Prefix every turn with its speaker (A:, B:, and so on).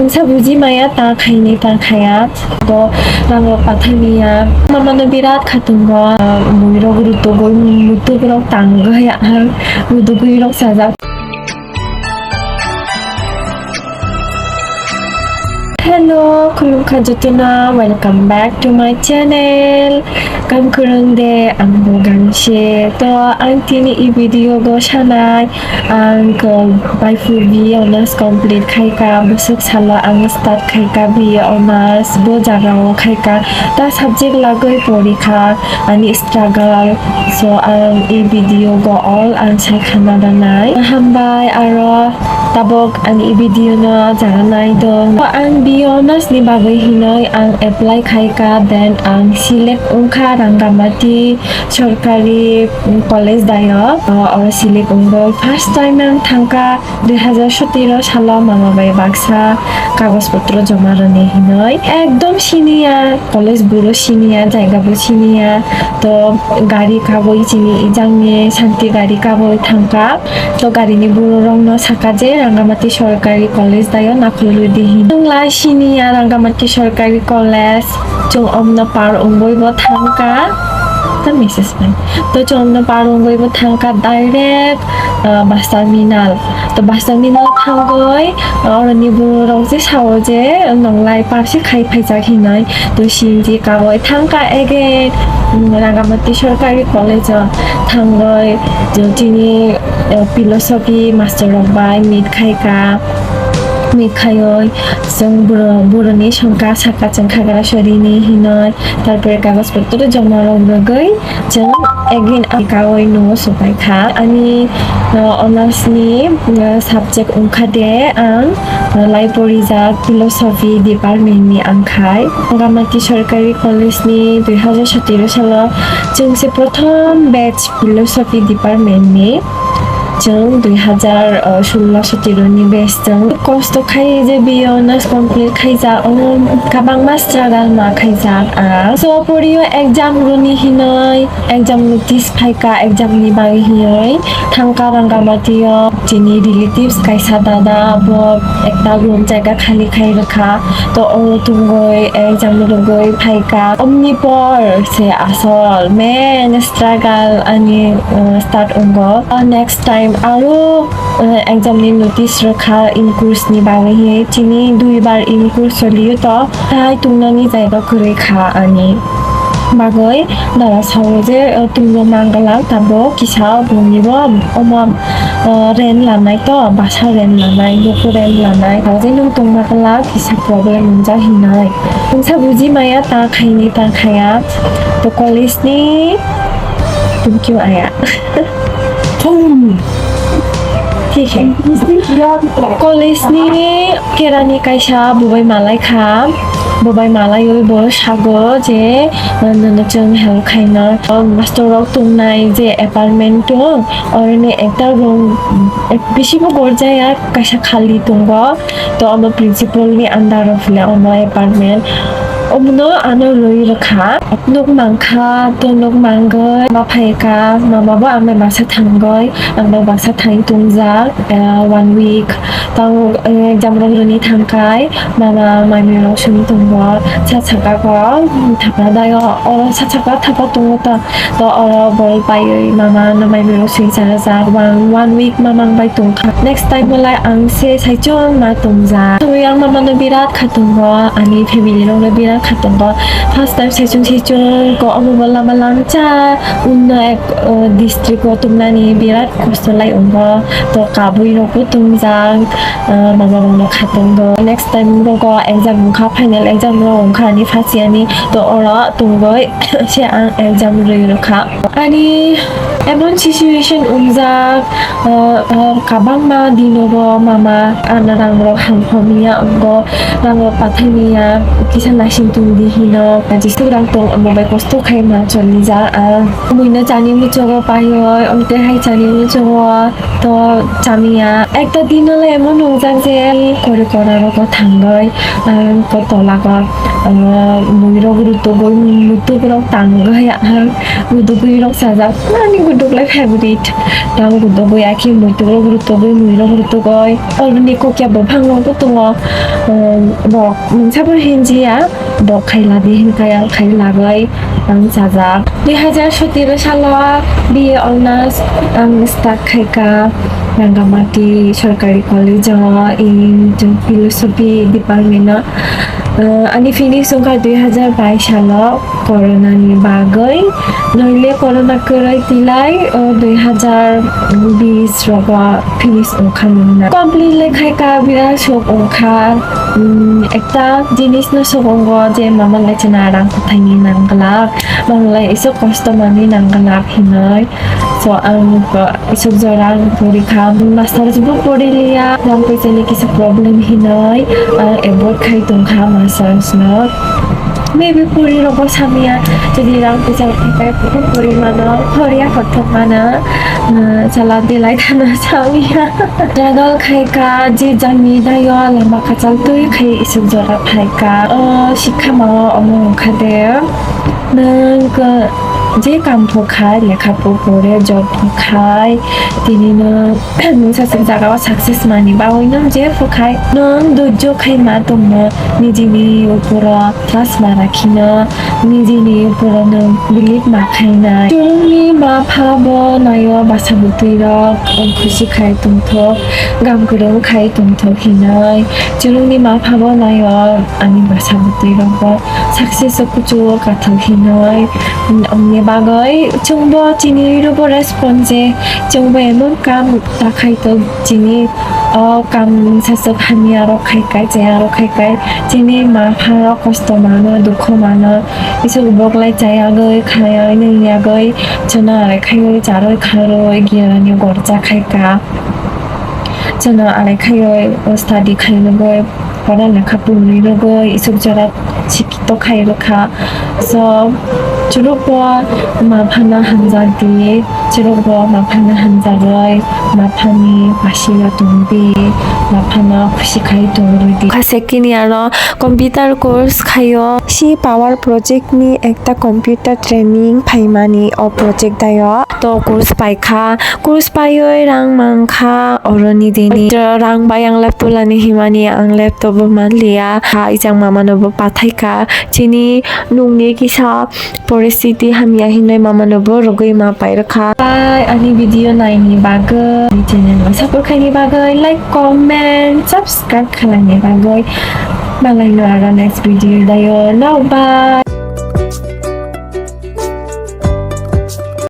A: Sabuji maya ta khaini ta khaya go rango pathamiya mamano birat khatungo muiro guruto go mutu grok tangga ya mutu grok saja. Hello, kulungka jutuna. Welcome back to my channel. Kam kurungde ang buganshi to ang tini i video go shanay ang by full B honors complete Makhaikha Bosok sala ang start Makhaikha B honors bo jagao Makhaikha ta subject lagoy porikha ani struggle so ang i video go all ang saikana danay hambay aro tabok ang i video na janay dong ang B honors ni bagay hinoy ang apply Makhaikha then ang select ungkha rangamati সরকারি college dayo or select unggo first time ang thangka 2017 সালে মামাবাই বাক্সা কাগজপত্র জমা রনি হিনয় একদম senior college বুড়ো senior জায়গাবো senior তো গাড়ি কাবই চিনি ইজাংনি শান্তি গাড়ি কাবই থাংকা তো গাড়িনি বুড়ো রং ন সাকা যে রাঙ্গামাটি সরকারি কলেজ dayo নাখলু দিহিন লা সিনিয়র রাঙ্গামাটি সরকারি college jong omna par unggoy bo thangka ta Mrs. Man to jong omna par unggoy bo thangka direct bus terminal to bus terminal thanggoy oroni burong je sawo je nonglai parse khai phaijak hinai to sinji kagoy thangka again Rangamati সরকারি college thanggoy jini philosophy master of by Makhaikha Khayui जों बर'नि संका साका जों खाग्रा सरिनि हिनय तारपरे कागजपत्र जमा रंगगै जों eigen आकावै no सफायखा आनि अनार्सनि subject ओंखादे आं लाइब्रेरिजाक फिलसफी डिपार्टमेन्टनि आंखाय रांगामाटि सरकारि कलेजनि 2017 सालाव जोंसे प्रथम बेच फिलसफी डिपार्टमेन्टनि जों 2016-17 नि बेच जों कस्ट खायो जे बियो अनार्स कमप्लिट खायजा गोबां मास्टार मा खायजा सो परियो एग्जाम रुनि हिनय एग्जाम नोटिस फायका एग्जाम नि बागै हिनय थांका रांगामाटियो जिनि रिलेटिव्स कायसा दादा बो एकटा रुम जायगा खाली खाय रखा तो तुंगय एग्जाम रुगय फायका omnipor से आसल मेन स्ट्रागल अनि स्टार्ट उंगो नेक्स्ट टाइम आरो एग्जामनि नोटिस रखा इन कोर्सनि बागै चिनि दुइबार इन कोर्स चलियो तो ताय तुंगनानि जायगा खरेखा अनि bagoi dara sawo je tunglo mangala tabo kisa bunibo oma ren lanai to basa ren lanai boku ren lanai je nung tungmakala kisa problem unja hinai unsa buji maya ta khaini ta khaya to college ni tum kyu aya ठीक है college नि केरानि कायसा बुबाय मालायखा बुबाय मालाय बो sago जे ननो जों help खायना मास्टरक तुंनाय जे apartment दं ओरने एकटा room बेसिबो गरजाया कायसा खाली दंगो तो आम प्रिन्सिपल नि अंडर अफ ले आम apartment omno ano roi rakha nok mangkha to nok manggoi Makhaikha mamabo ame basa thanggoi ame basa thang tungjak 1 week tang exam roni thangkai mama maimiro sumi tungbo chachaka ko thapa dayo oro chachaka thapa tungo to oro bol pai mama na maimiro sui chara 1 week mamang bai tungkha next time malai ang se saichon ma tungja yang mama no birat khatungbo ani family ro birat khatungbo first time saichon ko amu lama langcha unna ek district ko tumnani birat kostolai ungbo to kabui ro ko tungjang mama no khatungbo next time ko exam kha final exam ro kha ni fasiani to ora tunggoi se ang exam ro kha ani এমন situation উমজাক কাবাংমা দিনবো মামা আনা রাংরক হামফমিয়া অঙ্গ রাংরক পাথামিয়া কিসান নাসিং tung di hino jisu rang tong amobai kosto khai ma choli ja muina chani mu chogo payo omte hai chani mu chogo to chamia ekta din hole emon hojak je kore koraro ko thangai ko tola ko muiro gurutto goi mutu rok tangai gudu gui rok sajak nani gudu lai favorite tang gudu goi aki mutu gurutto goi muiro gurutto goi already ko kya bo phangong to tungo bok sabor hinjiya bok khaila di hinkaya khaila goi ang sajak 2017 সালে BA honours start খাইকা Rangamati সরকারি college in philosophy department ani finish songka 2022 সালে corona ni bagai noile corona kerai tilai 2020 roga finish ongkhamna complete le khaika bira sok ongkha ekta jinis na sokongo je mama lechana rang kothaini nangla manglai isok kosto mani nangla hinai so ang isok jorang porikha master jibu porilia rang paisani kisa problem hinai avoid khai tongkha masters no maybe puri rogo samia jadi rang paisa khai puri mana horia kothok mana chala delai thana samia jagal khaika je jani dayo lama kachal tui khai isok jora khaika শিক্ষা মাওয়া অমন খাদে nang যে কাম খায় লেখাপড়া করে job খায় তিনি success জায়গাও সাকসেস মানি বা ওই নাম যে খায় নং ধৈর্য খাই মা তোমরা নিজেনি উপর ট্রাস্ট মা রাখি না নিজেনি উপর নং বিলিভ মা খাই না তুমি মা ভাব নয় বাসা বুতুই রক খুশি খাই তুমথ গাম করে খাই তুমথ হিনাই জুরুংনি মা ভাব নয় আমি বাসা বুতুই রক সাকসেস কুচু কাথল হিনাই অমনি bagai chungbo chini robo response chungbo emon kam takai to chini kam sasok hamia ro khai kai jaya ro khai kai chini ma pharo kosto mano dukho mano isu boglai jaya goi khaya ni ya goi chona re khai jaroi kharo giarani gorja khai ka chona ale khai study khai goi pora lekha puri ro goi isuk jara chikito khai ro kha so 주로보 마파나 한자디 주로보 마파나 한자로이 마파니 마시라 동비 마파나 쿠시카이 동르디 카세키니아로 computer course খাইও C পাওয়ার project নি একটা computer training ফাইমানি ও project দায় তো course পাইখা course পাইoi রাং মাংখা অরনি দিনি রাং বাইang ল্যাপটপলানি হিমানি আং laptop মানলিয়া ইজাং মামানব পাথাইকা চিনি নুংনি কিসা परिस्थिति hamia hinoi mamanobo rogoi ma pairkha ani video naini bagai channel ma support khaini bagai like comment subscribe khalani bagai malai no ara next video dayo now bye